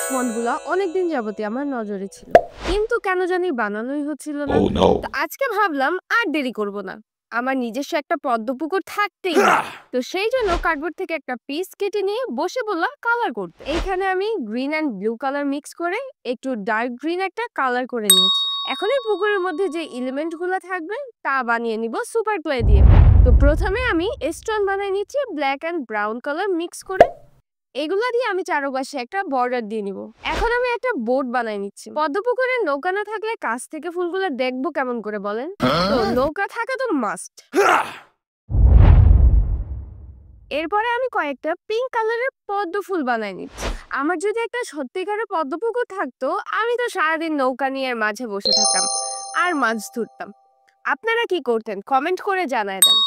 স্পঞ্জগুলা অনেকদিন যাবতই আমার নজরে ছিল, কিন্তু কেন জানি বানানোই হচ্ছিল না। Oh no. তো আজকে ভাবলাম আর দেরি করব না, আমার নিজস্ব একটা পদ্মপুকুর থাকতেই হবে। তো সেই জন্য কার্ডবোর্ড থেকে একটা পিস কেটে নিয়ে বসে বললাম কালার করতে। এইখানে আমি green and blue colour mix করে একটু ডার্ক গ্রিন একটা কালার করে নিয়েছি। এখন এই পুকুরের মধ্যে যে এলিমেন্ট গুলো থাকবে তা বানিয়ে নিব সুপার ক্লে দিয়ে। তো প্রথমে আমি স্টোন বানিয়ে নিচ্ছি black and brown colour mix করে। এগুলা দিয়ে আমি চারপাশে একটা বর্ডার দিয়ে নিব। এখন আমি একটা বোট বানাই নিচ্ছি। পদ্মপুকুরে নৌকা না থাকলে কাছ থেকে ফুলগুলো দেখবো কেমন করে বলেন? তো নৌকা থাকা তো মাস্ট। এরপরে আমি কয়েকটা পিঙ্ক কালারের পদ্ম ফুল বানাই নিচ্ছি। আমার যদি একটা সত্যিকারের পদ্মপুকুর থাকতো, আমি তো সারাদিন নৌকা নিয়ে মাঝে বসে থাকতাম আর মাছ ধরতাম। আপনারা কি করতেন কমেন্ট করে জানায় দেন।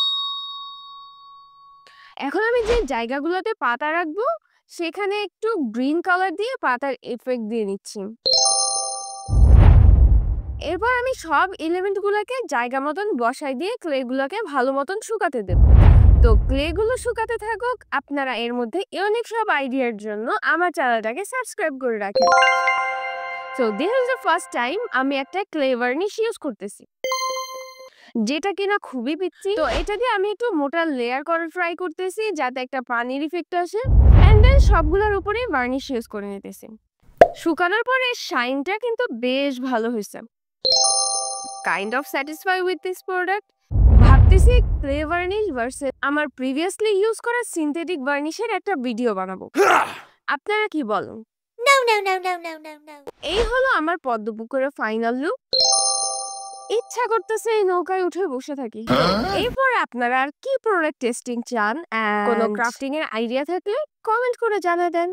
এখন আমি যে জায়গাগুলোতে পাতা রাখবো সেখানে একটু গ্রিন কালার দিয়ে পাতার এফেক্ট দিয়ে নিচ্ছি। এরপর আমি সব এলিমেন্ট গুলোকে জায়গা মতন বসাই দিয়ে ক্লে গুলোকে ভালো মতন শুকাতে দেব। তো ক্লে গুলো শুকাতে থাকুক, আপনারা এর মধ্যে অনেক সব আইডিয়ার জন্য আমার চ্যানেলটাকে সাবস্ক্রাইব করে রাখেন। So this is the first time আমি একটা ক্লে ভার্নিশ ইউজ করতেছি, যেটা কিনা খুবই পিচ্ছি। তো এটা দিয়ে আমি একটু মোটা লেয়ার করার ট্রাই করতেছি যাতে একটা পানির ইফেক্ট আসে, এন্ড দেন সবগুলোর উপরে ভার্নিশ ইউজ করে নিতেছি। শুকানোর পরে শাইনটা কিন্তু বেশ ভালো হয়েছে। Kind of satisfy with this product. ভাবতেছি ক্লে ভার্নিশ ভার্সেস আমার প্রিভিয়াসলি ইউজ করা সিনথেটিক ভার্নিশের একটা ভিডিও বানাবো। আপনারা কি বলেন? No, no, no, no, no, no, no. এই হলো আমার পদ্মপুকুরের ফাইনাল লুক। ইচ্ছা করতেছে এই নৌকায় উঠে বসে থাকি। এরপর আপনারা আর কি প্রোডাক্ট টেস্টিং চান, কোনো ক্রাফটিং এর আইডিয়া থাকলে কমেন্ট করে জানাবেন।